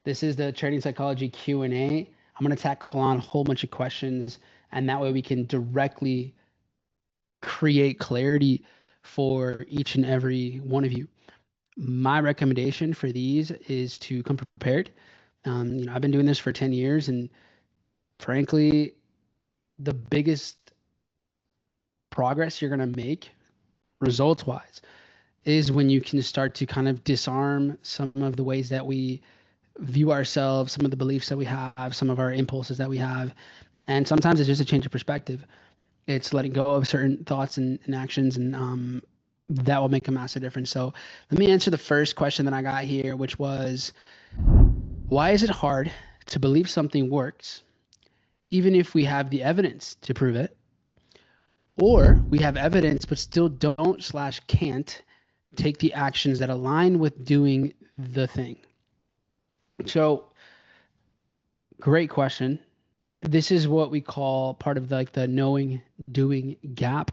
This is the Trading Psychology Q&A. I'm going to tackle on a whole bunch of questions, and that way we can directly create clarity for each and every one of you. My recommendation for these is to come prepared. I've been doing this for 10 years, and frankly, the biggest progress you're going to make results-wise is when you can start to kind of disarm some of the ways that we view ourselves, some of the beliefs that we have, some of our impulses that we have. And sometimes it's just a change of perspective. It's letting go of certain thoughts and actions, and that will make a massive difference. So let me answer the first question that I got here, which was, why is it hard to believe something works, even if we have the evidence to prove it? Or we have evidence, but still don't/can't take the actions that align with doing the thing. So, great question. This is what we call part of the knowing doing gap.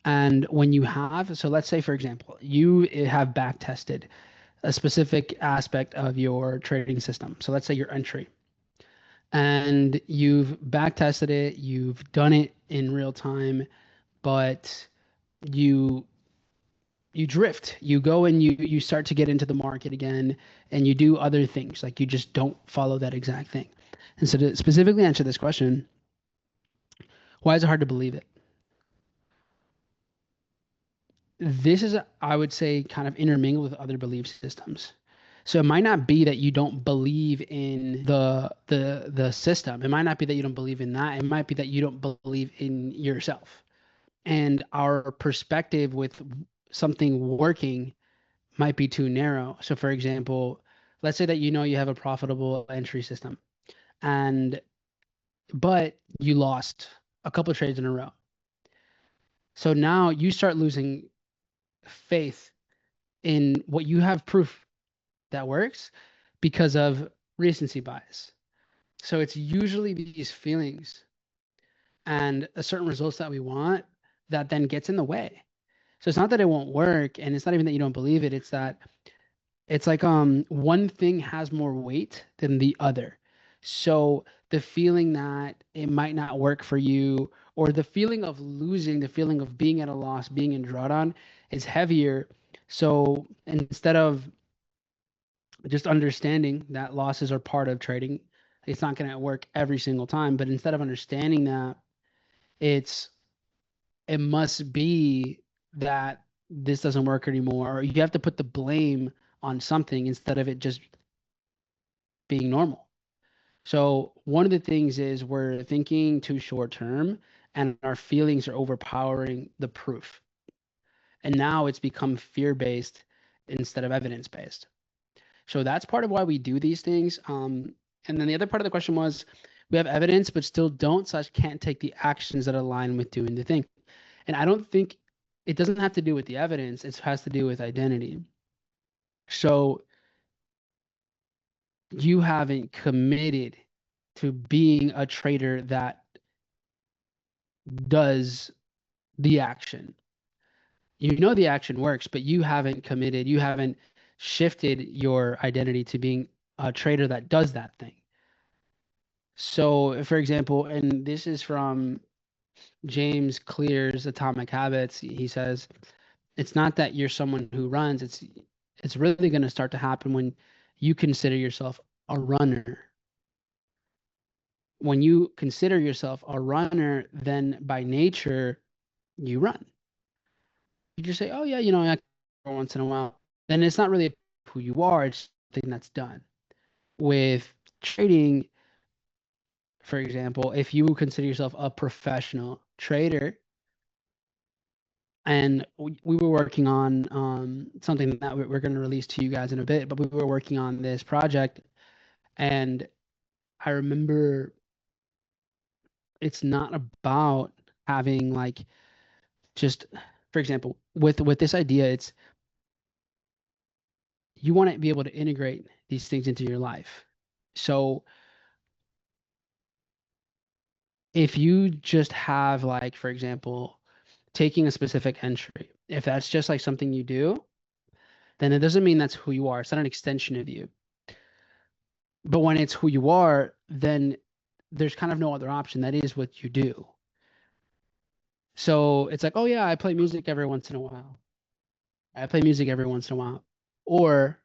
And when you have, so let's say, for example, you have back tested a specific aspect of your trading system. So let's say your entry, and you've back tested it, you've done it in real time, but you drift. You go and you start to get into the market again, and you do other things, like you just don't follow that exact thing. And so to specifically answer this question, why is it hard to believe it? This is, I would say, kind of intermingled with other belief systems. So it might not be that you don't believe in the system. It might not be that you don't believe in that. It might be that you don't believe in yourself. And our perspective with something working might be too narrow. So for example, let's say that you have a profitable entry system, and but you lost a couple of trades in a row. So now you start losing faith in what you have proof that works because of recency bias. So it's usually these feelings and a certain results that we want that then gets in the way. So it's not that it won't work, and it's not even that you don't believe it. It's that it's like one thing has more weight than the other. So the feeling that it might not work for you, or the feeling of losing, the feeling of being at a loss, being in drawdown, is heavier. So instead of just understanding that losses are part of trading, it's not going to work every single time. But instead of understanding that, it must be that this doesn't work anymore, or you have to put the blame on something instead of it just being normal. So one of the things is we're thinking too short term, and our feelings are overpowering the proof. And now it's become fear-based instead of evidence-based. So that's part of why we do these things. And then the other part of the question was, we have evidence, but still don't/can't take the actions that align with doing the thing. And I don't think it doesn't have to do with the evidence. It has to do with identity. So you haven't committed to being a trader that does the action. You know the action works, but you haven't committed. You haven't shifted your identity to being a trader that does that thing. So, for example, and this is from James Clear's Atomic Habits. He says, it's not that you're someone who runs. It's really going to start to happen when you consider yourself a runner. When you consider yourself a runner, then by nature, you run. You just say, oh, yeah, I once in a while. Then it's not really who you are. It's something that's done. With trading, for example, if you consider yourself a professional trader, and we were working on something that we're going to release to you guys in a bit, but we were working on this project, and I remember it's not about having just, for example, with this idea, it's you want to be able to integrate these things into your life. So if you just have, for example, taking a specific entry, if that's just something you do, then it doesn't mean that's who you are. It's not an extension of you. But when it's who you are, then there's kind of no other option. That is what you do. So it's like, oh yeah, I play music every once in a while. I play music every once in a while. Or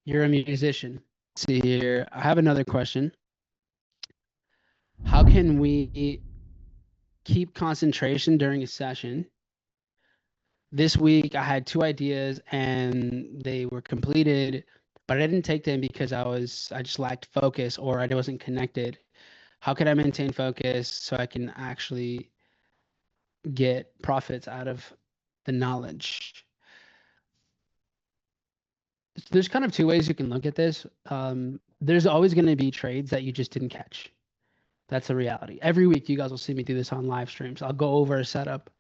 you're a musician. Let's see here. I have another question. How can we keep concentration during a session? This week I had two ideas and they were completed, but I didn't take them because I just lacked focus or I wasn't connected. How can I maintain focus so I can actually get profits out of the knowledge? There's kind of two ways you can look at this. There's always going to be trades that you just didn't catch. That's a reality. Every week, you guys will see me do this on live streams. I'll go over a setup,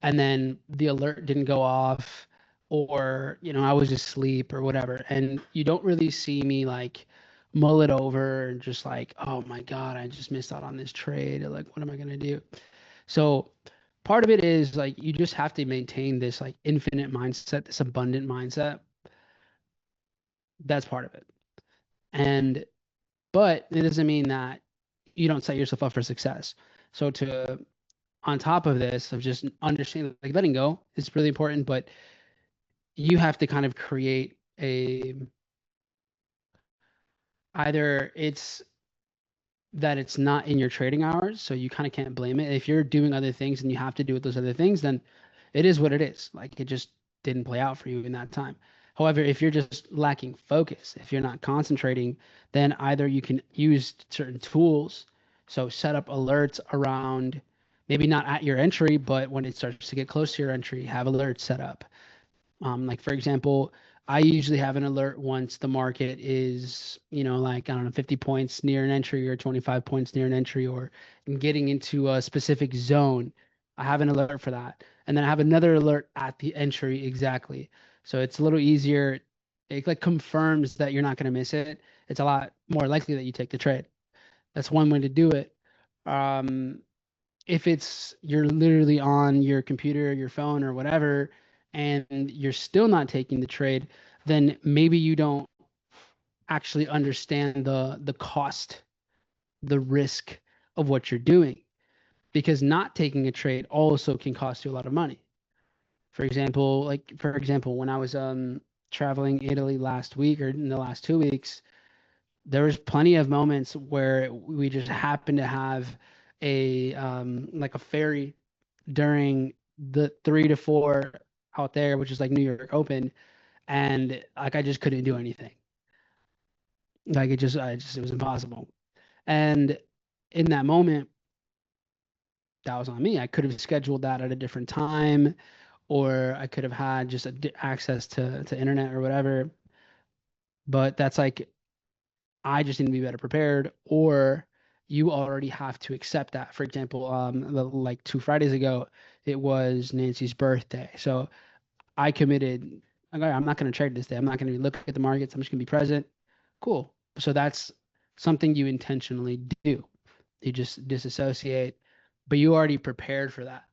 and then the alert didn't go off, or I was asleep or whatever. And you don't really see me like mull it over and just like, oh my God, I just missed out on this trade. Or like, what am I gonna do? So part of it is like you just have to maintain this like infinite mindset, this abundant mindset. That's part of it. And but it doesn't mean that you don't set yourself up for success. So to on top of this of just understanding like letting go is really important, but you have to kind of create a either it's not in your trading hours, so you kind of can't blame it. If you're doing other things and you have to do those other things, then it is what it is. Like it just didn't play out for you in that time. However, if you're just lacking focus, if you're not concentrating, then either you can use certain tools, so set up alerts around maybe not at your entry, but when it starts to get close to your entry, have alerts set up. Like for example, I usually have an alert once the market is, like I don't know, 50 points near an entry or 25 points near an entry or getting into a specific zone. I have an alert for that. And then I have another alert at the entry exactly. So it's a little easier. It like confirms that you're not going to miss it. It's a lot more likely that you take the trade. That's one way to do it. Um, if it's you're literally on your computer, your phone, or whatever, and you're still not taking the trade, then maybe you don't actually understand the cost, the risk of what you're doing. Because not taking a trade also can cost you a lot of money. For example, when I was traveling Italy last week or in the last 2 weeks, there was plenty of moments where we just happened to have a like a ferry during the 3 to 4 out there, which is like New York Open, and like I just couldn't do anything. Like it was impossible. And in that moment, that was on me. I could have scheduled that at a different time, or I could have had just access to internet or whatever. But that's like I just need to be better prepared, or you already have to accept that. For example, like 2 Fridays ago, it was Nancy's birthday, so I committed. Okay, I'm not going to trade this day. I'm not going to look at the markets. I'm just going to be present. Cool. So that's something you intentionally do. You just disassociate, but you already prepared for that.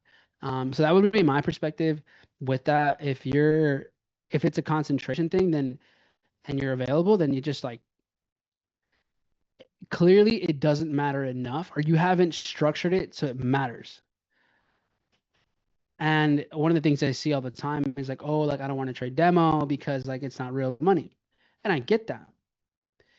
So that would be my perspective with that. If it's a concentration thing, then and you're available, then you just like clearly it doesn't matter enough, or you haven't structured it so it matters. And one of the things I see all the time is like, oh, like I don't want to trade demo because like it's not real money. And I get that.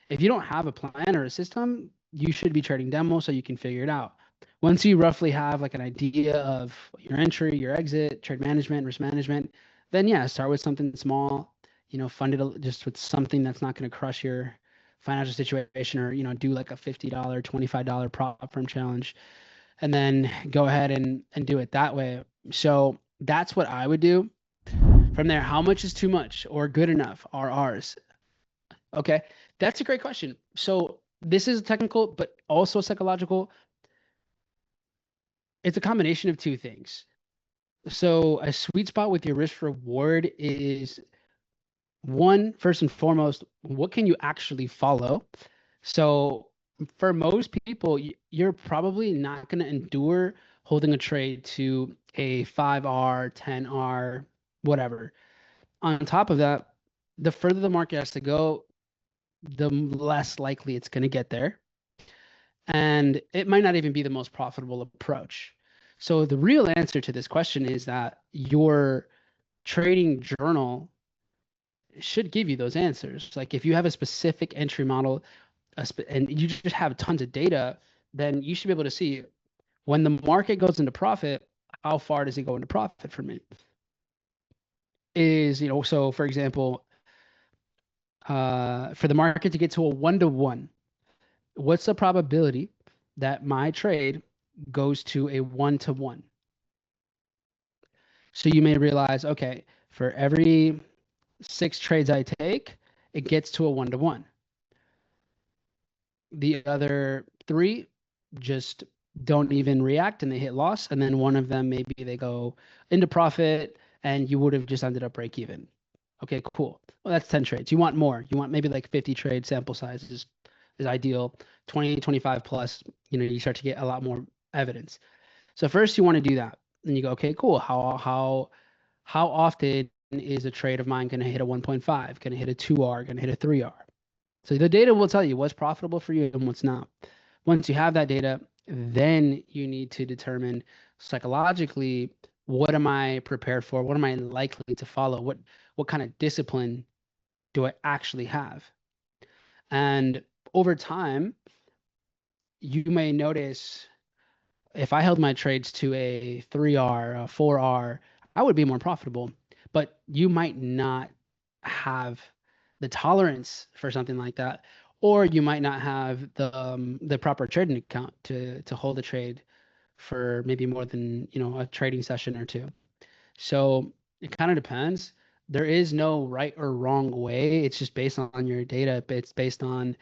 If you don't have a plan or a system, you should be trading demo so you can figure it out. Once you roughly have like an idea of your entry, your exit, trade management, risk management, then yeah, start with something small, fund it just with something that's not going to crush your financial situation or, do like a $50, $25 prop firm challenge and then go ahead and do it that way. So that's what I would do. From there, how much is too much or good enough are ours? Okay, that's a great question. So this is technical, but also psychological. It's a combination of two things. So a sweet spot with your risk reward is one, first and foremost, what can you actually follow? So for most people, you're probably not going to endure holding a trade to a 5R, 10R, whatever. On top of that, the further the market has to go, the less likely it's going to get there. And it might not even be the most profitable approach. So the real answer to this question is that your trading journal should give you those answers. Like if you have a specific entry model and you just have tons of data, then you should be able to see when the market goes into profit, how far does it go into profit for me? So for example, for the market to get to a 1-to-1, what's the probability that my trade goes to a 1-to-1? So you may realize, okay, for every 6 trades I take, it gets to a 1-to-1. The other 3 just don't even react and they hit loss. And then one of them, maybe they go into profit and you would have just ended up break even. Okay, cool. Well, that's 10 trades. You want more. You want maybe like 50 trade sample size is ideal. 20, 25 plus, you start to get a lot more evidence. So first you want to do that. And you go, okay, cool. How often is a trade of mine going to hit a 1.5? Going to hit a 2R? Going to hit a 3R? So the data will tell you what's profitable for you and what's not. Once you have that data, then you need to determine psychologically, what am I prepared for? What am I likely to follow? What kind of discipline do I actually have? And over time, you may notice if I held my trades to a 3R, a 4R, I would be more profitable. But you might not have the tolerance for something like that, or you might not have the proper trading account to hold a trade for maybe more than a trading session or two. So it kind of depends. There is no right or wrong way. It's just based on your data. It's based on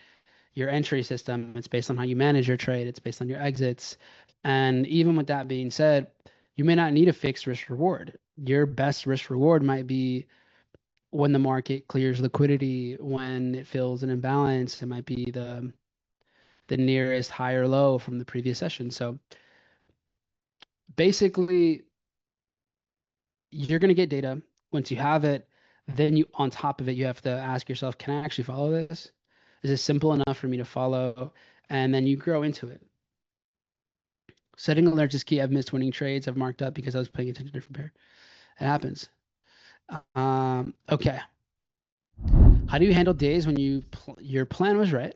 your entry system. It's based on how you manage your trade. It's based on your exits. And even with that being said, you may not need a fixed risk reward. Your best risk reward might be when the market clears liquidity, when it fills an imbalance. It might be the nearest high or low from the previous session. So basically, you're going to get data. Once you have it, then on top of it, you have to ask yourself, can I actually follow this? Is it simple enough for me to follow? And then you grow into it. Setting alerts is key. I've missed winning trades. I've marked up because I was paying attention to a different pair. It happens. Okay. How do you handle days when your plan was right,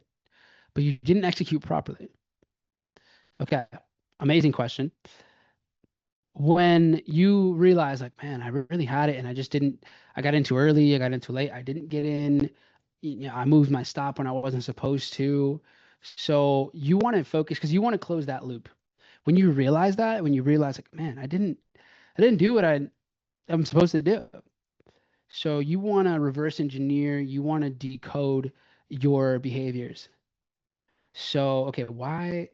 but you didn't execute properly? Okay. Amazing question. When you realize, like, man, I really had it and I just didn't, I got in too early, I got in too late, I didn't get in, I moved my stop when I wasn't supposed to. So you want to focus because you want to close that loop. When you realize that, when you realize, like, man, I didn't do what I'm supposed to do. So you want to reverse engineer, you want to decode your behaviors. So, okay, why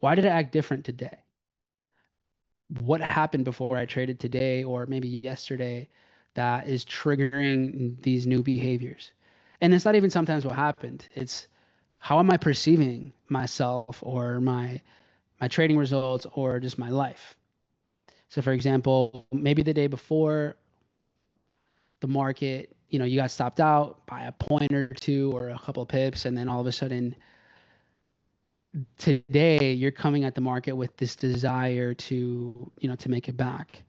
did I act different today? What happened before I traded today or maybe yesterday that is triggering these new behaviors? And it's not even sometimes what happened. It's how am I perceiving myself or my trading results or just my life? So for example, maybe the day before the market, you got stopped out by a point or two or a couple of pips, and then all of a sudden today you're coming at the market with this desire to make it back.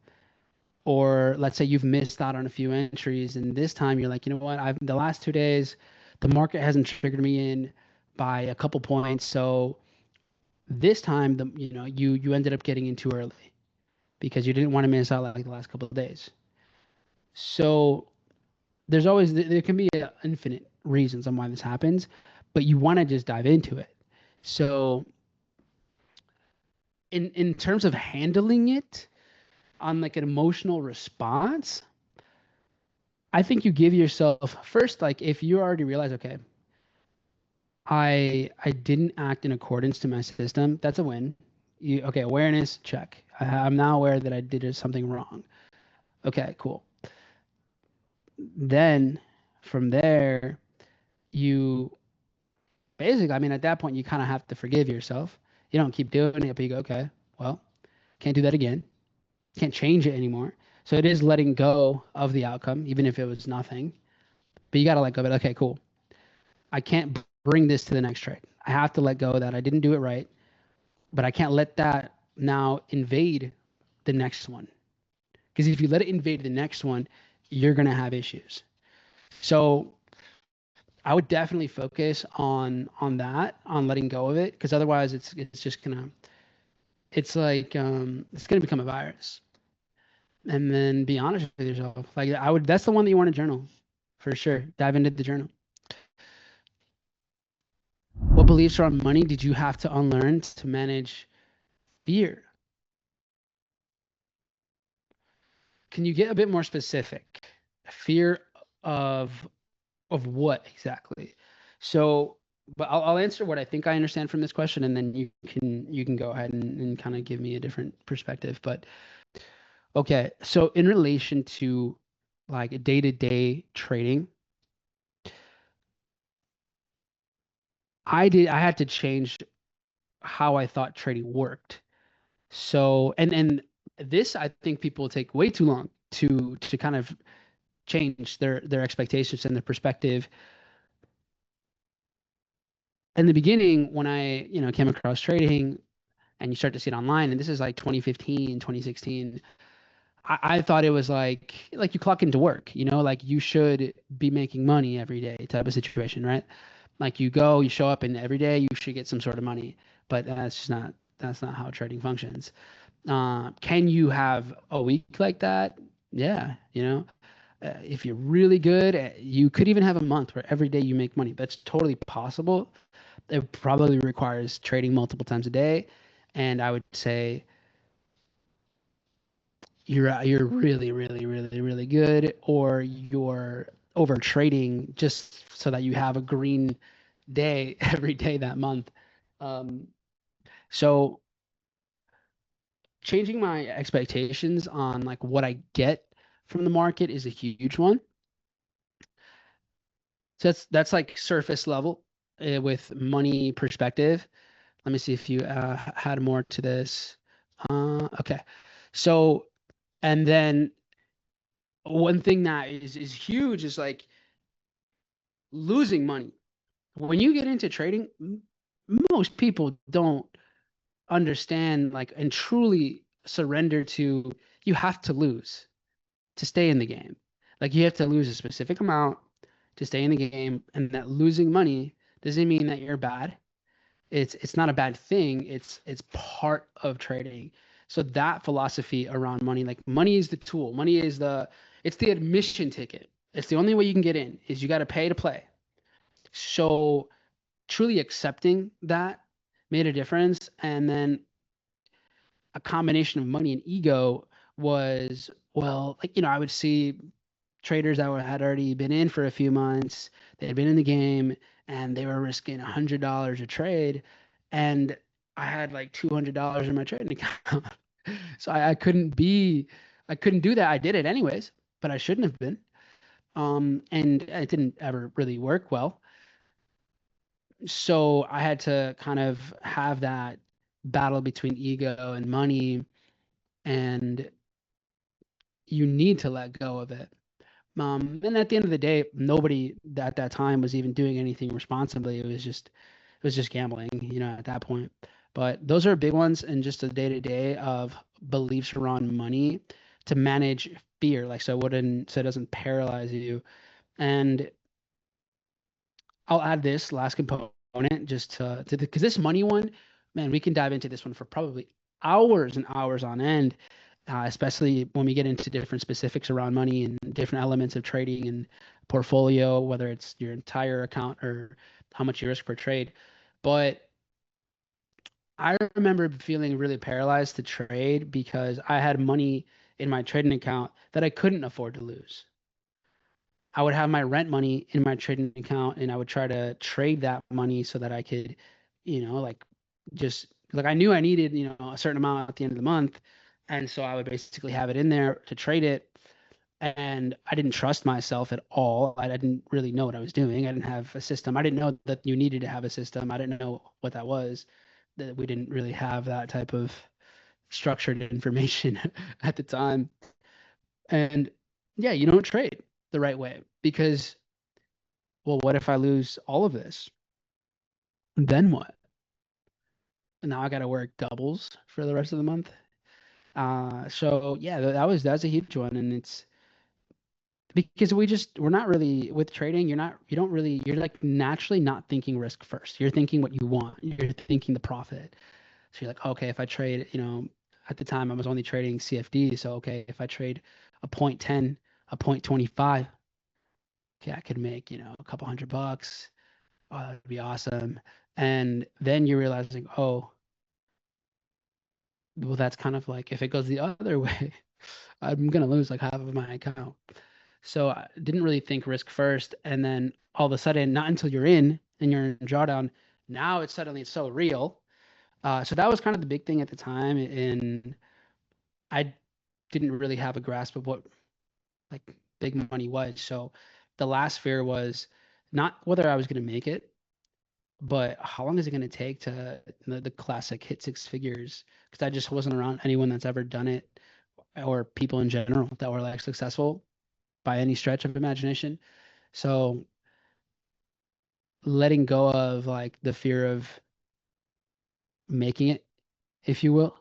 Or let's say you've missed out on a few entries, and this time you're like, you know what, I've the last 2 days, the market hasn't triggered me in by a couple points, so this time you ended up getting in too early because you didn't want to miss out like the last couple of days. So there can be infinite reasons on why this happens, but you want to just dive into it. So in terms of handling it on like an emotional response, I think you give yourself first, like if you already realize, okay, I didn't act in accordance to my system, that's a win. Okay, awareness, check. I'm now aware that I did something wrong. Okay, cool. Then from there, you basically, I mean, at that point, you kind of have to forgive yourself. You don't keep doing it, but you go, okay, well, can't do that again. Can't change it anymore. So it is letting go of the outcome, even if it was nothing. But you got to let go of it. Okay, cool. I can't bring this to the next trade. I have to let go of that. I didn't do it right, but I can't let that now invade the next one. Because if you let it invade the next one, you're going to have issues. So I would definitely focus on that, on letting go of it, because otherwise it's just gonna it's gonna become a virus. And then be honest with yourself. Like I would that's the one that you want to journal for sure. Dive into the journal. What beliefs around money did you have to unlearn to manage fear? Can you get a bit more specific? Fear of of what exactly? So, but I'll answer what I think I understand from this question, and then you can go ahead and kind of give me a different perspective. But okay, so in relation to like day-to-day trading, I had to change how I thought trading worked. So and this I think people take way too long to kind of change their expectations and their perspective. In the beginning, when I, came across trading and you start to see it online, and this is like 2015, 2016, I thought it was like you clock into work, like you should be making money every day type of situation, right? Like you go, you show up, and every day you should get some sort of money. But that's not how trading functions. Can you have a week like that? Yeah, if you're really good, you could even have a month where every day you make money. That's totally possible. It probably requires trading multiple times a day, and I would say you're really, really, really, really good, or you're over trading just so that you have a green day every day that month. Um, so changing my expectations on like what I get from the market is a huge one. So that's like surface level with money perspective. Let me see if you had more to this. Okay. So, and then one thing that is huge is like losing money. When you get into trading, most people don't understand like and truly surrender to you have to lose to stay in the game. Like you have to lose a specific amount to stay in the game, and that losing money doesn't mean that you're bad. It's not a bad thing. It's part of trading. So that philosophy around money, like money is the tool. Money is it's the admission ticket. It's the only way you can get in is you got to pay to play. So truly accepting that made a difference. And then a combination of money and ego was, well, like, I would see traders that had already been in for a few months. They had been in the game and they were risking $100 a trade. And I had like $200 in my trading account. So I couldn't do that. I did it anyways, but I shouldn't have been. And it didn't ever really work well. So I had to kind of have that battle between ego and money, and you need to let go of it. And at the end of the day, nobody at that time was even doing anything responsibly. It was just gambling, at that point. But those are big ones, and just the day to day of beliefs around money to manage fear, like so it doesn't paralyze you. And I'll add this last component just to because this money one, man, we can dive into this one for probably hours and hours on end, especially when we get into different specifics around money and different elements of trading and portfolio, whether it's your entire account or how much you risk per trade. But I remember feeling really paralyzed to trade because I had money in my trading account that I couldn't afford to lose. I would have my rent money in my trading account and I would try to trade that money so that I could, like just like I knew I needed, a certain amount at the end of the month. And so I would basically have it in there to trade it. And I didn't trust myself at all. I didn't really know what I was doing. I didn't have a system. I didn't know that you needed to have a system. I didn't know what that was. That we didn't really have that type of structured information at the time. And yeah, you don't trade the right way because well, what if I lose all of this? Then what? Now I got to work doubles for the rest of the month. So yeah, that's a huge one, and it's because we're not really with trading. You don't really, you're like naturally not thinking risk first. You're thinking what you want. You're thinking the profit. So you're like, okay, if I trade, at the time I was only trading CFD. So okay, if I trade a point 10, a point 25, okay, I could make, a couple $100. Oh, that'd be awesome. And then you're realizing, oh, well, that's kind of like if it goes the other way, I'm gonna lose like half of my account. So I didn't really think risk first, and then all of a sudden, not until you're in and you're in drawdown, now it's so real. So that was kind of the big thing at the time, and I didn't really have a grasp of what like big money was. So the last fear was not whether I was going to make it, but how long is it going to take to the classic hit six figures? Because I just wasn't around anyone that's ever done it or people in general that were like successful by any stretch of imagination. So letting go of like the fear of making it, if you will.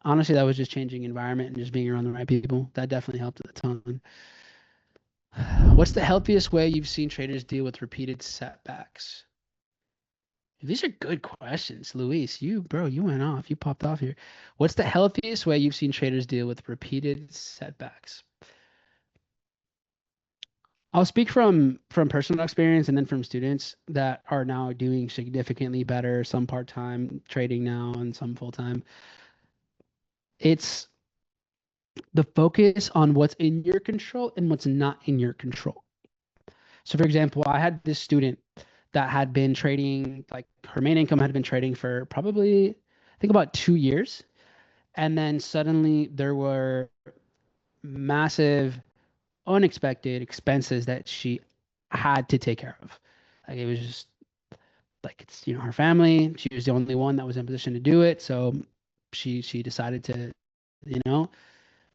Honestly, that was just changing environment and just being around the right people. That definitely helped a ton. What's the healthiest way you've seen traders deal with repeated setbacks? These are good questions, Luis. You went off. You popped off here. What's the healthiest way you've seen traders deal with repeated setbacks? I'll speak from personal experience and then from students that are now doing significantly better, some part-time trading now and some full-time. It's the focus on what's in your control and what's not in your control. So for example, I had this student that had been trading, like her main income had been trading for probably, I think about 2 years. And then suddenly there were massive, unexpected expenses that she had to take care of. Like it was just like it's her family. She was the only one that was in position to do it. So she decided to, you know,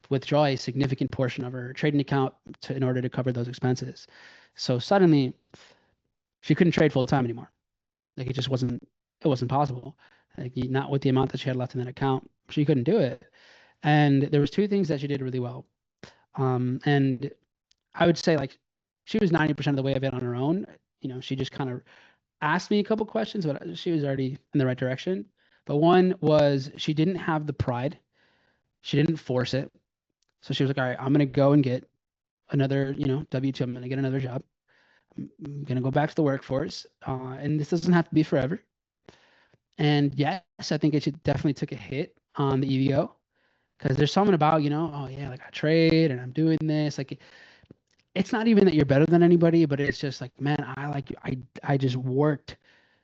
withdraw a significant portion of her trading account in order to cover those expenses. So suddenly she couldn't trade full time anymore. Like it wasn't possible. Like not with the amount that she had left in that account, she couldn't do it. And there was two things that she did really well. And I would say like she was 90% of the way of it on her own. She just kind of asked me a couple questions, but she was already in the right direction. But one was she didn't have the pride. She didn't force it. So she was like, all right, I'm going to go and get another, W-2. I'm going to get another job. I'm going to go back to the workforce. And this doesn't have to be forever. And yes, I think it should definitely took a hit on the EVO because there's something about, oh yeah, like I trade and I'm doing this. Like it's not even that you're better than anybody, but it's just like, man, I just worked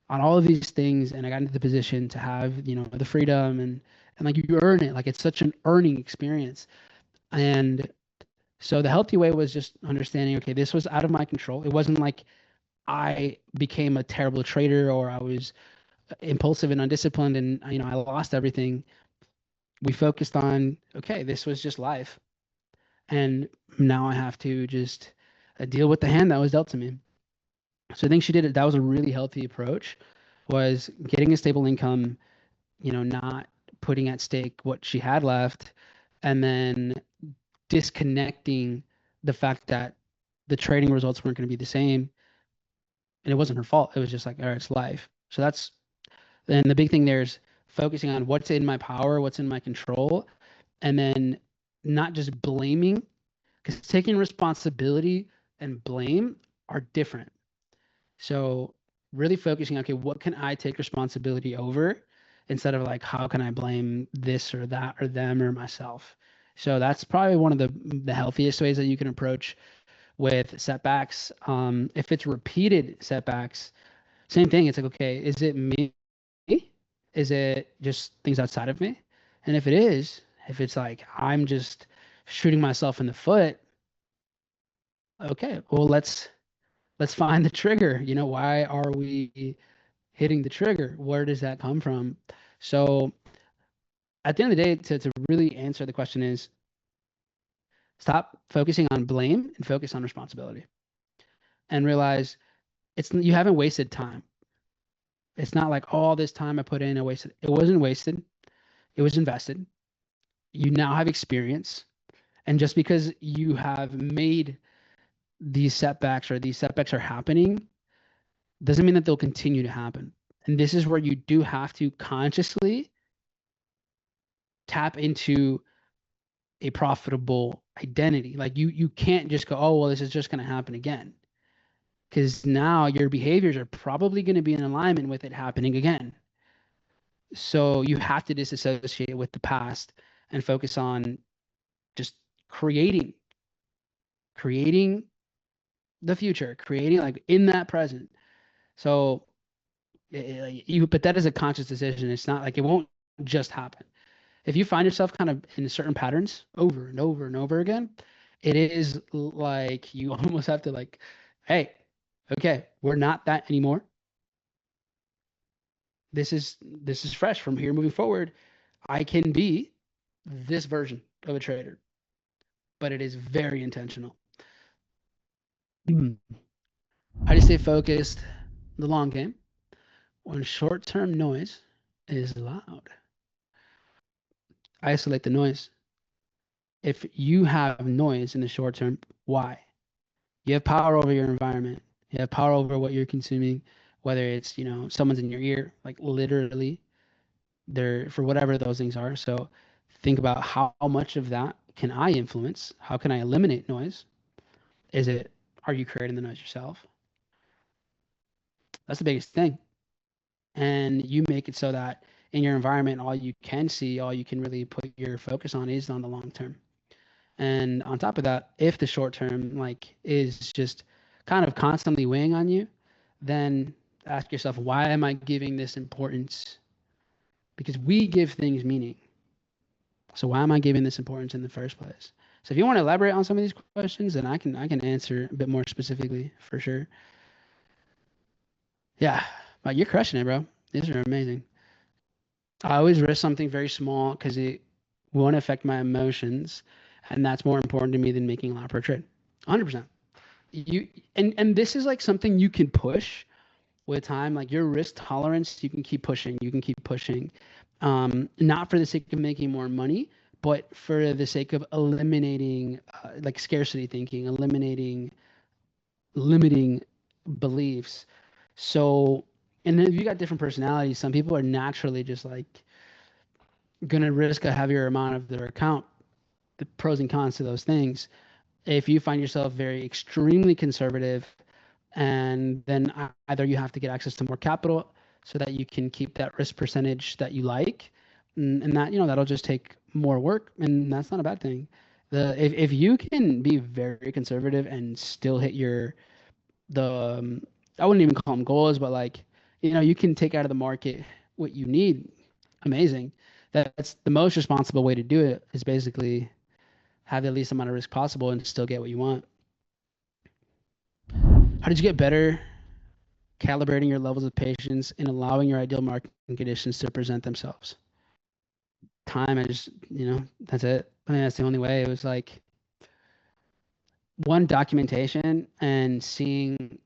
on all of these things and I got into the position to have, the freedom and like you earn it. Like it's such an earning experience. And so the healthy way was just understanding, okay, this was out of my control. It wasn't like I became a terrible trader or I was impulsive and undisciplined and I lost everything. We focused on, okay, this was just life. And now I have to just deal with the hand that was dealt to me. So I think she did it. That was a really healthy approach, was getting a stable income, not putting at stake what she had left, and then disconnecting the fact that the trading results weren't going to be the same. And it wasn't her fault. It was just like, all right, it's life. So then the big thing there is focusing on what's in my power, what's in my control, and then not just blaming, because taking responsibility and blame are different. So really focusing, okay, what can I take responsibility over instead of like, how can I blame this or that or them or myself? So that's probably one of the healthiest ways that you can approach with setbacks. If it's repeated setbacks, same thing. It's like, okay, is it me? Is it just things outside of me? And if it's like I'm just shooting myself in the foot, okay, well let's find the trigger. Why are we hitting the trigger? Where does that come from? So at the end of the day, to really answer the question is stop focusing on blame and focus on responsibility. And realize you haven't wasted time. It's not like all this time I put in, I wasted. It wasn't wasted. It was invested. You now have experience. And just because you have made these setbacks or these setbacks are happening doesn't mean that they'll continue to happen. And this is where you do have to consciously tap into a profitable identity. Like you can't just go, oh, well, this is just going to happen again. Because now your behaviors are probably going to be in alignment with it happening again. So you have to disassociate with the past and focus on just creating the future, creating like in that present. So but that is a conscious decision. It's not like it won't just happen. If you find yourself kind of in certain patterns over and over and over again, it is like you almost have to like, hey, okay, we're not that anymore. This is fresh from here moving forward. I can be this version of a trader, but it is very intentional. How do you stay focused in the long game when short-term noise is loud? Isolate the noise. If you have noise in the short term, why? You have power over your environment. You have power over what you're consuming, whether it's, someone's in your ear, like literally, they're for whatever those things are. So think about how much of that can I influence? How can I eliminate noise? Are you creating the noise yourself? That's the biggest thing. And you make it so that in your environment, all you can see, all you can really put your focus on is on the long term. And on top of that, if the short term like is just kind of constantly weighing on you, then ask yourself, why am I giving this importance? Because we give things meaning. So why am I giving this importance in the first place? So if you want to elaborate on some of these questions, then I can answer a bit more specifically for sure. Yeah, but you're crushing it, bro. These are amazing. I always risk something very small because it won't affect my emotions, and that's more important to me than making a lot per trade. 100%. You and this is like something you can push with time, like your risk tolerance. You can keep pushing, not for the sake of making more money, but for the sake of eliminating like scarcity thinking, eliminating limiting beliefs. So, and then if you got different personalities, some people are naturally just like gonna risk a heavier amount of their account. The pros and cons to those things. If you find yourself very extremely conservative, and then either you have to get access to more capital so that you can keep that risk percentage that you like, and that that'll just take more work, and that's not a bad thing. If you can be very conservative and still hit the I wouldn't even call them goals, but like you can take out of the market what you need. Amazing. That's the most responsible way to do it, is basically have the least amount of risk possible and still get what you want. How did you get better calibrating your levels of patience and allowing your ideal market conditions to present themselves? Time, I just, that's it. I mean, that's the only way. It was like one, documentation and seeing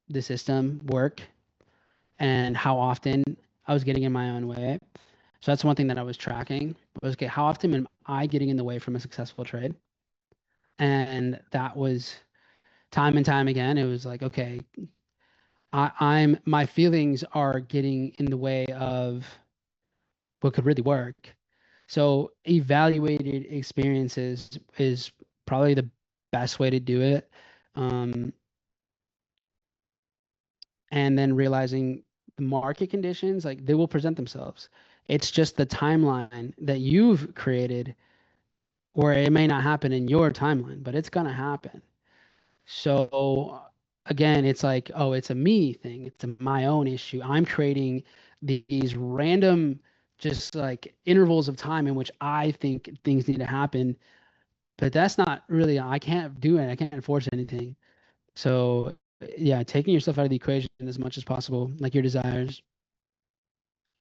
the system work and how often I was getting in my own way. So that's one thing that I was tracking was, okay, how often am I getting in the way from a successful trade? And that was time and time again. It was like, okay, my feelings are getting in the way of what could really work. So evaluated experiences is probably the best way to do it. And then realizing the market conditions, like they will present themselves. It's just the timeline that you've created, or it may not happen in your timeline, but it's gonna happen. So again, it's like, oh, it's a me thing. It's my own issue. I'm creating these random, just like intervals of time in which I think things need to happen, but that's not really, I can't do it. I can't force anything. So yeah, taking yourself out of the equation as much as possible, like your desires.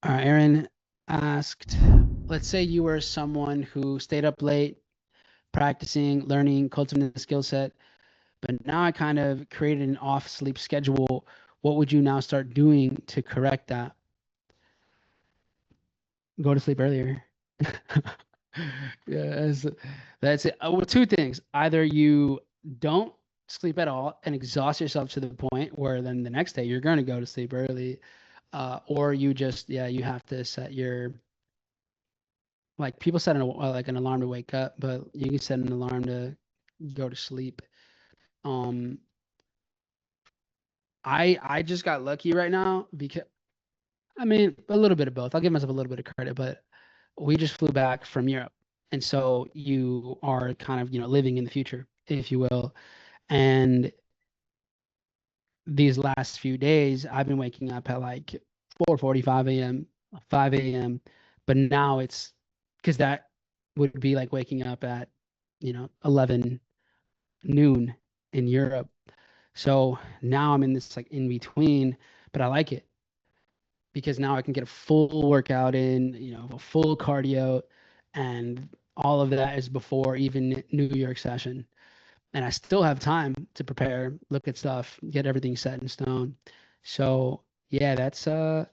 All right, Aaron asked, let's say you were someone who stayed up late, practicing, learning, cultivating a skill set. But now I kind of created an off sleep schedule. What would you now start doing to correct that? Go to sleep earlier. Yeah, that's it. Well, two things. Either you don't sleep at all and exhaust yourself to the point where then the next day you're going to go to sleep early, or you just, yeah, you have to set your, like people set like an alarm to wake up, but you can set an alarm to go to sleep. Um, I just got lucky right now because I mean a little bit of both. I'll give myself a little bit of credit, but we just flew back from Europe, and so you are kind of living in the future, if you will. And these last few days, I've been waking up at like 4:45 a.m., 5 a.m., but now it's because that would be like waking up at 11 noon in Europe. So now I'm in this like in between, but I like it because now I can get a full workout in, a full cardio, and all of that is before even New York session. And I still have time to prepare, look at stuff, get everything set in stone. So yeah, that's I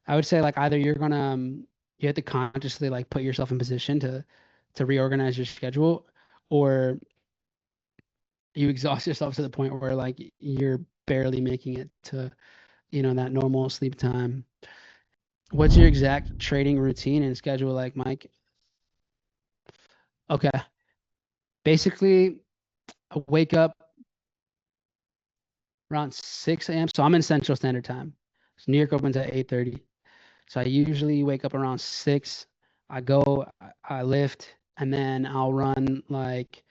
would say like either you're gonna you have to consciously like put yourself in position to reorganize your schedule, or you exhaust yourself to the point where like you're barely making it to that normal sleep time. What's your exact trading routine and schedule like, Mike? Okay. Basically, I wake up around 6 a.m. So I'm in Central Standard Time. So New York opens at 8:30. So I usually wake up around 6. I go, I lift, and then I'll run like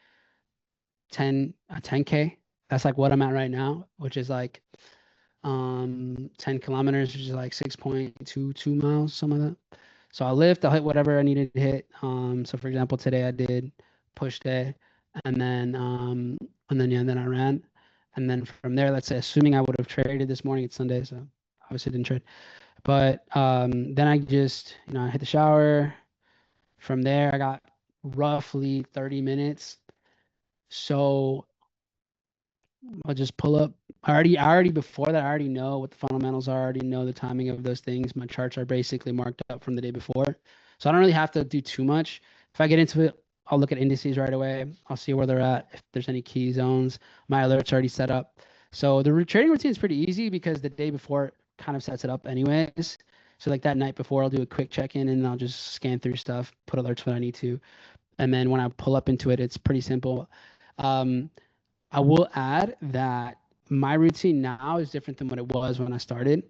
10K. That's like what I'm at right now, which is like 10 kilometers, which is like 6.22 miles, something like that. So I'll lift, I'll hit whatever I needed to hit. So for example, today I did push day, and then yeah, and then I ran. And then from there, let's say assuming I would have traded this morning, it's Sunday, so obviously didn't trade. But then I just, I hit the shower. From there, I got roughly 30 minutes. So I'll just pull up. I already before that, I already know what the fundamentals are. I already know the timing of those things. My charts are basically marked up from the day before. So I don't really have to do too much. If I get into it, I'll look at indices right away. I'll see where they're at. If there's any key zones, my alerts already set up. So the trading routine is pretty easy because the day before kind of sets it up anyways. So like that night before, I'll do a quick check-in and I'll just scan through stuff, put alerts when I need to. And then when I pull up into it, it's pretty simple. Um, I will add that my routine now is different than what it was when I started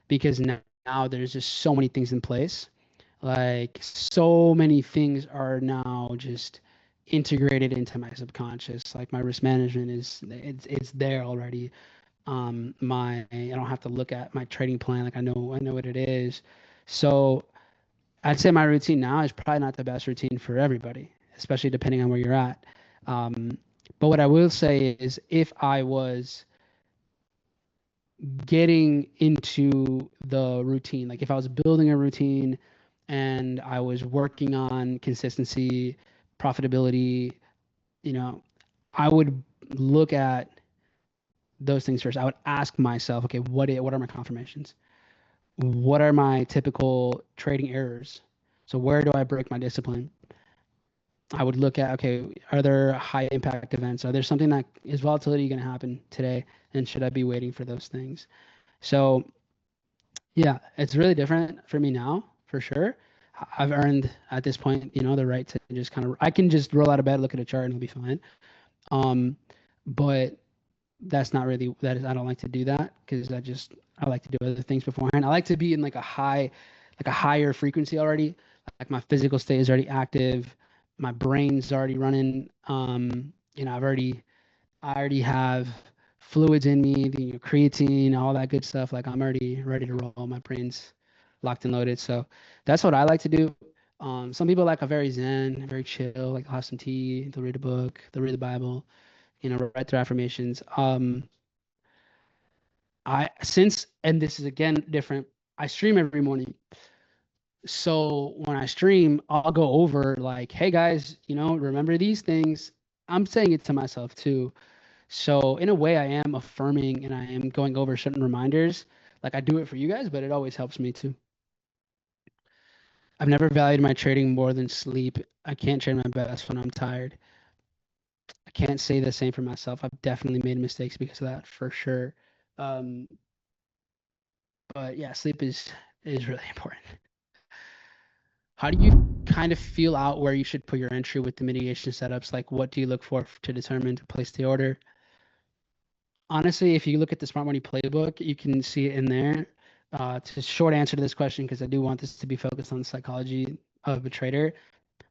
because now there's just so many things in place. Like so many things are now just integrated into my subconscious. Like my risk management it's there already. My I don't have to look at my trading plan. Like I know what it is. So I'd say my routine now is probably not the best routine for everybody, especially depending on where you're at. Um, but what I will say is if I was getting into the routine, like if I was building a routine and I was working on consistency, profitability, you know, I would look at those things first. I would ask myself, okay, what are my confirmations? What are my typical trading errors? So where do I break my discipline? I would look at, okay, are there high impact events? Are there something that is volatility going to happen today? And should I be waiting for those things? So yeah, it's really different for me now, for sure. I've earned at this point, the right to just kind of, I can just roll out of bed, look at a chart and it'll be fine. Um, but that's not really, I don't like to do that because I like to do other things beforehand. I like to be in like a higher frequency already. Like my physical state is already active. My brain's already running. I already have fluids in me, the creatine, all that good stuff. Like I'm already ready to roll. My brain's locked and loaded. So that's what I like to do. Some people like a very zen, very chill, like have some tea, they'll read a book, they'll read the Bible, write their affirmations. And this is again different. I stream every morning. So when I stream, I'll go over like, hey guys, remember these things. I'm saying it to myself too. So in a way, I am affirming and I am going over certain reminders. Like I do it for you guys, but it always helps me too. I've never valued my trading more than sleep. I can't trade my best when I'm tired. I can't say the same for myself. I've definitely made mistakes because of that for sure. Um, but yeah, sleep is really important. How do you kind of feel out where you should put your entry with the mitigation setups? Like, what do you look for to determine to place the order? Honestly, if you look at the Smart Money Playbook, you can see it in there. It's a short answer to this question because I do want this to be focused on the psychology of a trader.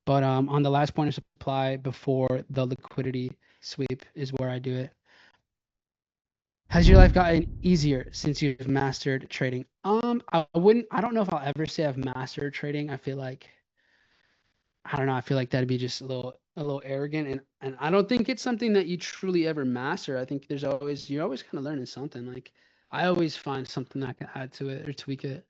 But on the last point of supply before the liquidity sweep is where I do it. Has your life gotten easier since you've mastered trading? I don't know if I'll ever say I've mastered trading. I don't know, I feel like that'd be just a little arrogant and I don't think it's something that you truly ever master. I think you're always kind of learning something. Like I always find something that I can add to it or tweak it.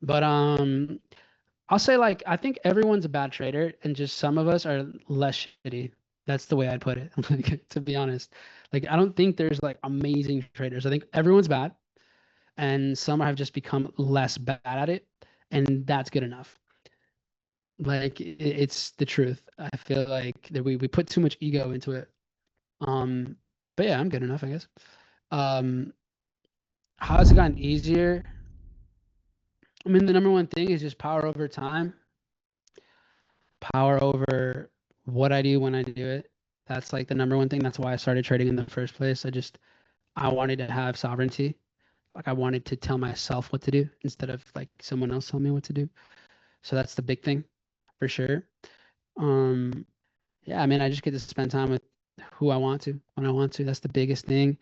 But I'll say like I think everyone's a bad trader and just some of us are less shitty. That's the way I'd put it. Like, to be honest. Like I don't think there's like amazing traders. I think everyone's bad and some have just become less bad at it and that's good enough. Like it's the truth. I feel like that we put too much ego into it. Um, but yeah, I'm good enough, I guess. Um, how has it gotten easier? I mean, the number one thing is just power over time, power over what I do when I do it. That's like the number one thing. That's why I started trading in the first place. I wanted to have sovereignty. Like I wanted to tell myself what to do instead of like someone else telling me what to do. So that's the big thing for sure. Um, yeah, I mean, I just get to spend time with who I want to when I want to. That's the biggest thing.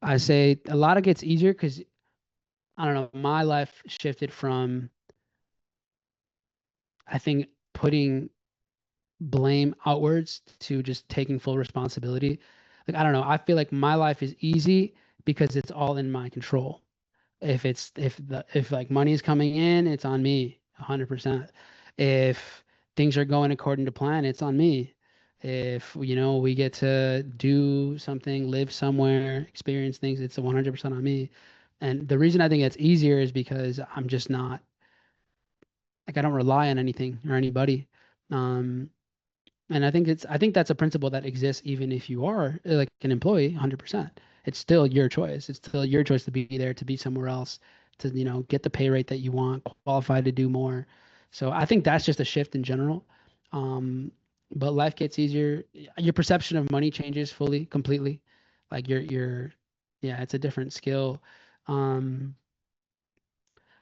I say a lot of it gets easier because I don't know, my life shifted from I think putting blame outwards to just taking full responsibility. Like I don't know, I feel like my life is easy because it's all in my control. If like money is coming in, it's on me 100%. If things are going according to plan, it's on me. If we get to do something, live somewhere, experience things, it's 100% on me. And the reason I think it's easier is because I'm just not like I don't rely on anything or anybody. Um, and I think that's a principle that exists even if you are like an employee, 100%. It's still your choice. It's still your choice to be there, to be somewhere else, to, get the pay rate that you want, qualified to do more. So I think that's just a shift in general. Um, but life gets easier. Your perception of money changes fully, completely. Like yeah, it's a different skill. Um,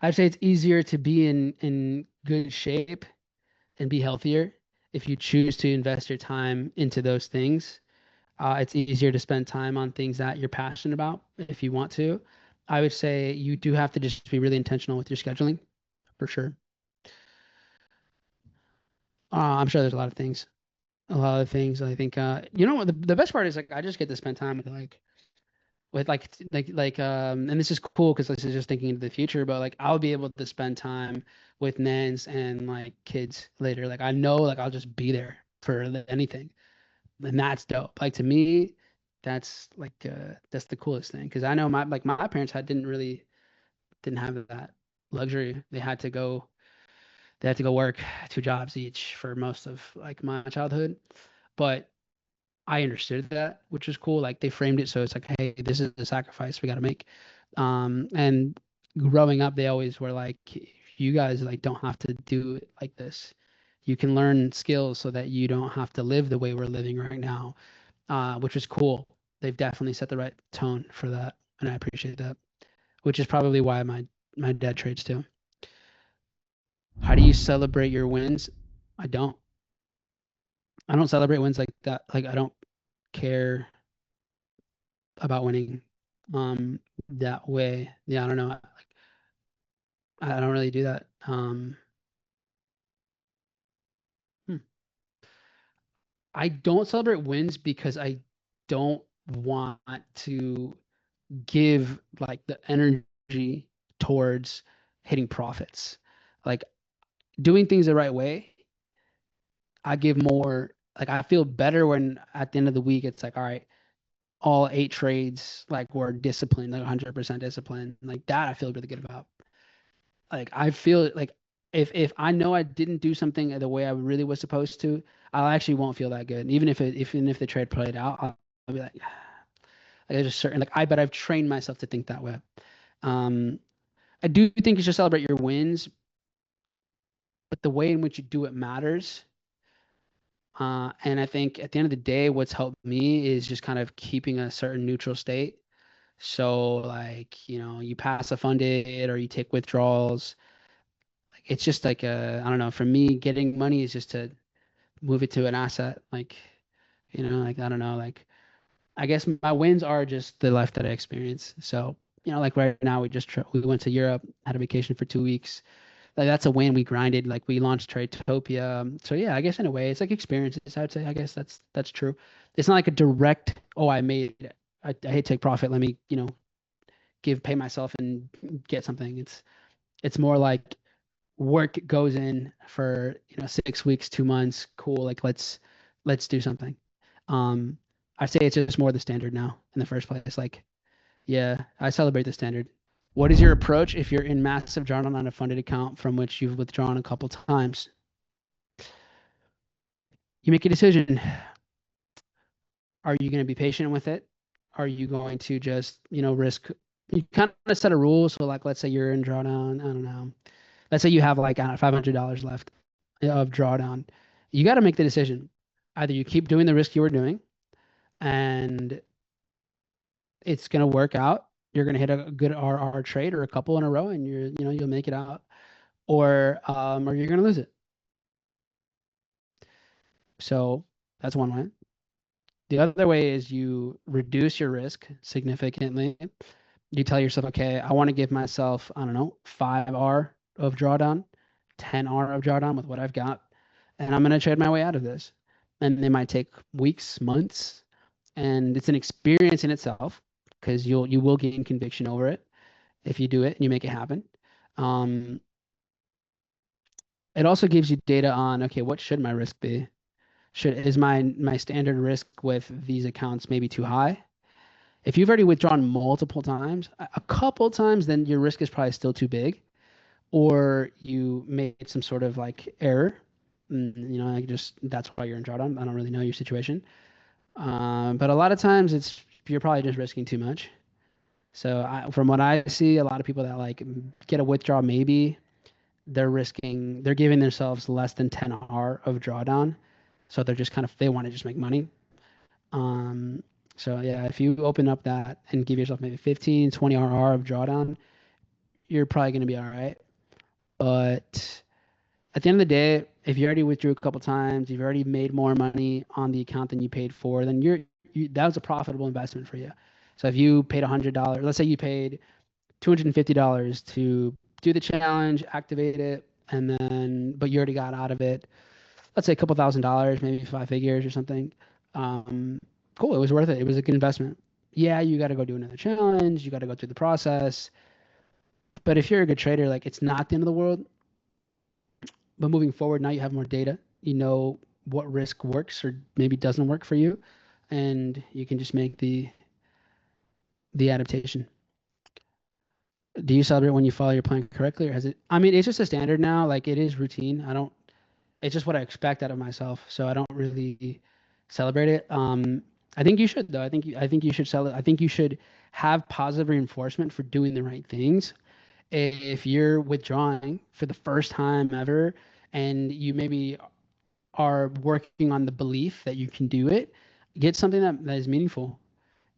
I'd say it's easier to be in good shape and be healthier if you choose to invest your time into those things. It's easier to spend time on things that you're passionate about if you want to. I would say you do have to just be really intentional with your scheduling for sure. I'm sure there's a lot of things. A lot of things. I think you know what the best part is like I just get to spend time and this is cool because this is just thinking into the future, but like I'll be able to spend time with nans and like kids later. Like I know like I'll just be there for anything. And that's dope. Like to me, that's the coolest thing. Cause I know my parents didn't have that luxury. They had to go work 2 jobs each for most of like my childhood. But I understood that, which is cool. Like they framed it so it's like, hey, this is the sacrifice we got to make. And growing up, they always were like, you guys like don't have to do it like this. You can learn skills so that you don't have to live the way we're living right now, which is cool. They've definitely set the right tone for that, and I appreciate that. Which is probably why my dad trades too. How do you celebrate your wins? I don't. I don't celebrate wins like that. Like I don't care about winning that way. Yeah, I don't know. Like I don't really do that. Hmm. I don't celebrate wins because I don't want to give like the energy towards hitting profits. Like doing things the right way, I give more like I feel better when at the end of the week it's like, all right, all 8 trades like were disciplined, like 100% disciplined. Like that, I feel really good about. Like I feel like if I know I didn't do something the way I really was supposed to, I actually won't feel that good. Even if the trade played out, I'll be like there's a certain but I've trained myself to think that way. I do think you should celebrate your wins, but the way in which you do it matters. And I think at the end of the day, what's helped me is just kind of keeping a certain neutral state. So like, you pass a funded or you take withdrawals. Like it's just like I don't know, for me, getting money is just to move it to an asset. Like, like I don't know, like I guess my wins are just the life that I experience. So, like right now we went to Europe, had a vacation for 2 weeks. Like that's a win. We grinded, like we launched Tradetopia. So yeah, I guess in a way it's like experiences. I would say, I guess that's true. It's not like a direct, oh, I hate to take profit. Let me, pay myself and get something. It's more like work goes in for 6 weeks, 2 months. Cool. Like let's do something. Um, I say it's just more the standard now in the first place. Like, yeah, I celebrate the standard. What is your approach if you're in massive drawdown on a funded account from which you've withdrawn a couple times? You make a decision. Are you going to be patient with it? Are you going to just, risk? You kind of set a rule. So, like, let's say you're in drawdown. I don't know. Let's say you have like $500 left of drawdown. You got to make the decision. Either you keep doing the risk you were doing, and it's going to work out. You're going to hit a good RR trade or a couple in a row, and you'll make it out, or you're going to lose it. So that's one way. The other way is you reduce your risk significantly. You tell yourself, okay, I want to give myself, I don't know, 5R of drawdown, 10R of drawdown with what I've got, and I'm going to trade my way out of this. And it might take weeks, months, and it's an experience in itself because you will gain conviction over it if you do it and you make it happen. It also gives you data on, okay, what should my risk be? Is my standard risk with these accounts maybe too high? If you've already withdrawn multiple times, a couple times, then your risk is probably still too big, or you made some sort of like error. Like just that's why you're in drawdown. I don't really know your situation, but a lot of times you're probably just risking too much. So from what I see, a lot of people that like get a withdrawal, maybe they're giving themselves less than 10R of drawdown. So they're just they want to just make money. So yeah, if you open up that and give yourself maybe 15, 20 RR of drawdown, you're probably going to be all right. But at the end of the day, if you already withdrew a couple times, you've already made more money on the account than you paid for, then that was a profitable investment for you. So if you paid $100, let's say you paid $250 to do the challenge, activate it, but you already got out of it, let's say a couple $1,000s, maybe 5 figures or something. Cool. It was worth it. It was a good investment. Yeah, you got to go do another challenge. You got to go through the process. But if you're a good trader, like it's not the end of the world. But moving forward, now you have more data. You know what risk works or maybe doesn't work for you, and you can just make the adaptation. Do you celebrate when you follow your plan correctly, or has it? I mean, it's just a standard now. Like it is routine. It's just what I expect out of myself. So I don't really celebrate it. I think you should though. I think you should I think you should have positive reinforcement for doing the right things. If you're withdrawing for the first time ever and you maybe are working on the belief that you can do it, get something that is meaningful.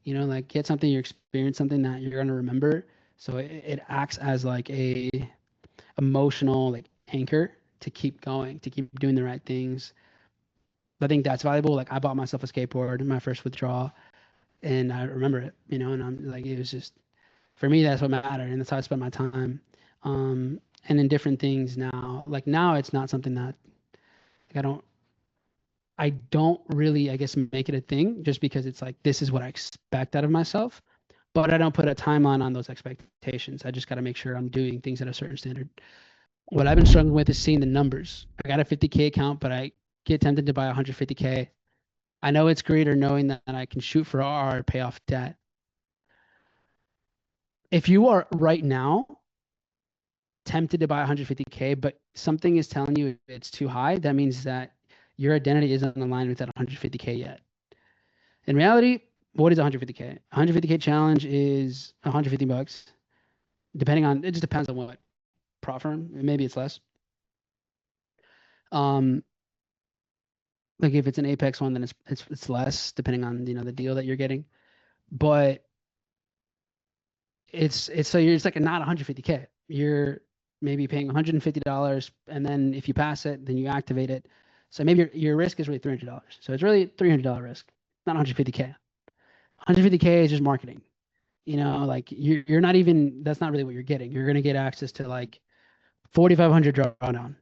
Like get something you experience, something that you're gonna remember. So it acts as like a emotional like anchor to keep going, to keep doing the right things. I think that's valuable. Like I bought myself a skateboard in my first withdrawal and I remember it, and I'm like, it was just, for me, that's what mattered. And that's how I spent my time. And in different things now, like now it's not something that like, I don't really, I guess, make it a thing just because it's like, this is what I expect out of myself, but I don't put a timeline on those expectations. I just got to make sure I'm doing things at a certain standard. What I've been struggling with is seeing the numbers. I got a 50K account, but I get tempted to buy 150K. I know it's greater knowing that I can shoot for R, pay off debt. If you are right now tempted to buy 150K, but something is telling you it's too high, that means that your identity isn't aligned with that 150K yet. In reality, what is 150K? 150K challenge is 150 bucks, depending on, it just depends on what prop firm. Maybe it's less. Like if it's an Apex one, then it's less depending on the deal that you're getting. But it's so you're it's like not 150K. You're maybe paying $150, and then if you pass it, then you activate it. So maybe your risk is really $300. So it's really $300 risk, not 150K. 150K is just marketing. Like you're not even, that's not really what you're getting. You're gonna get access to like 4,500 drawdown.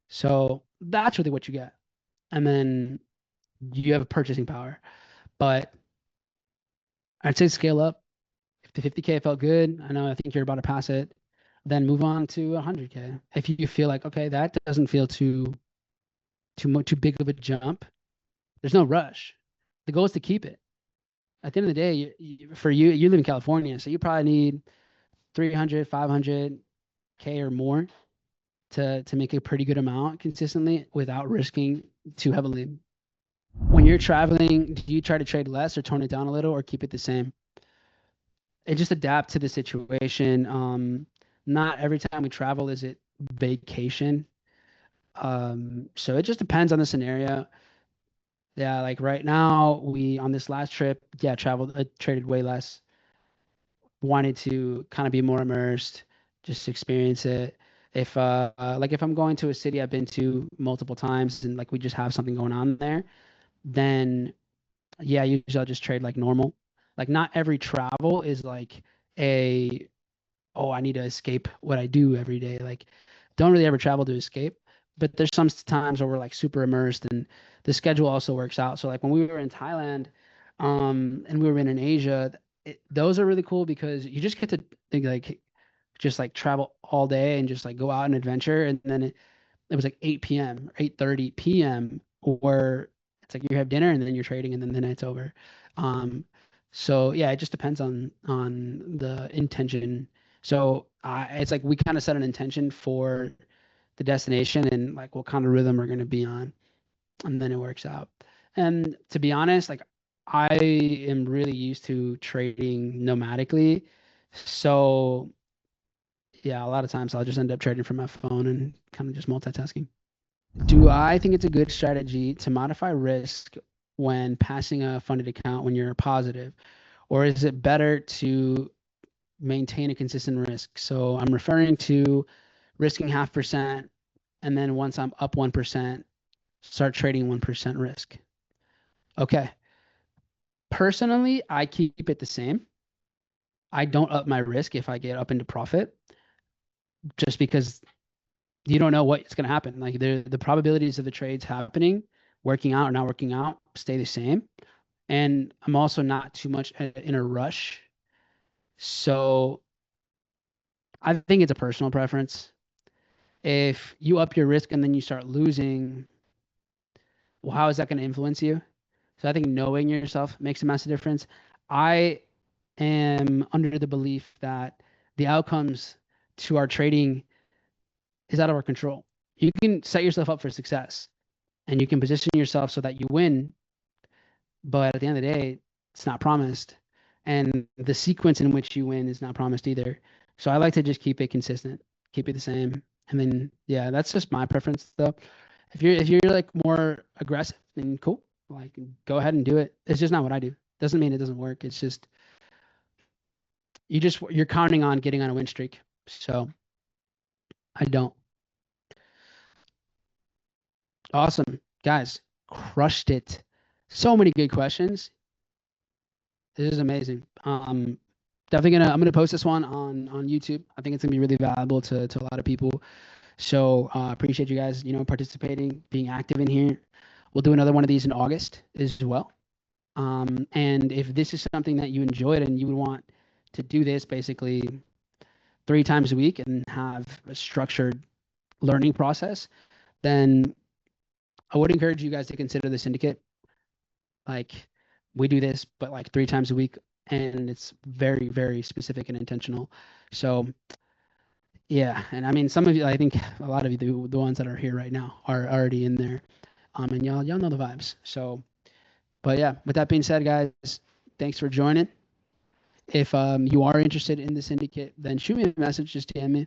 So that's really what you get. And then you have purchasing power. But I'd say scale up. If the 50K felt good, I think you're about to pass it, then move on to 100K. If you feel like, okay, that doesn't feel too big of a jump, there's no rush. The goal is to keep it. At the end of the day, for you live in California, so you probably need 300, 500K or more to make a pretty good amount consistently without risking too heavily. When you're traveling, do you try to trade less or tone it down a little or keep it the same? It just adapt to the situation. Not every time we travel is it vacation. So it just depends on the scenario. Yeah, like right now, we on this last trip, yeah, traded way less. Wanted to kind of be more immersed, just experience it. If I'm going to a city I've been to multiple times and like we just have something going on there, then yeah, usually I'll just trade like normal. Like not every travel is like a oh, I need to escape what I do every day. Like, don't really ever travel to escape. But there's some times where we're like super immersed, and the schedule also works out. So like when we were in Thailand, and we were in Asia, those are really cool because you just get to like just like travel all day and just like go out and adventure. And then it was like 8 p.m. or 8:30 p.m. where it's like you have dinner and then you're trading and then the night's over. So yeah, it just depends on the intention. So it's like we kind of set an intention for the destination and like what kind of rhythm we're going to be on, and then it works out. And to be honest, like I am really used to trading nomadically, so yeah, a lot of times I'll just end up trading from my phone and kind of just multitasking. Do I think it's a good strategy to modify risk when passing a funded account when you're positive, or is it better to maintain a consistent risk? So I'm referring to risking 0.5%, and then once I'm up 1%, start trading 1% risk. Okay. Personally, I keep it the same. I don't up my risk if I get up into profit, just because you don't know what's going to happen. Like the probabilities of the trades happening, working out or not working out, stay the same. And I'm also not too much in a rush. So I think it's a personal preference. If you up your risk and then you start losing, well, how is that going to influence you? So I think knowing yourself makes a massive difference. I am under the belief that the outcomes to our trading is out of our control. You can set yourself up for success and you can position yourself so that you win, but at the end of the day, it's not promised. And the sequence in which you win is not promised either. So I like to just keep it consistent, keep it the same. And then yeah, that's just my preference though. If you're like more aggressive, then cool. Like go ahead and do it. It's just not what I do. Doesn't mean it doesn't work. It's just you're counting on getting on a win streak. So I don't. Awesome. Guys, crushed it. So many good questions. This is amazing. Definitely I'm gonna post this one on YouTube. I think it's gonna be really valuable to a lot of people. So appreciate you guys, participating, being active in here. We'll do another one of these in August as well. And if this is something that you enjoyed and you would want to do this basically 3 times a week and have a structured learning process, then I would encourage you guys to consider the syndicate. Like we do this, but like 3 times a week, and it's very, very specific and intentional. So yeah, and I mean, some of you, I think a lot of you, the ones that are here right now, are already in there, and y'all know the vibes. So, but yeah, with that being said, guys, thanks for joining. If you are interested in the syndicate, then shoot me a message, just DM me.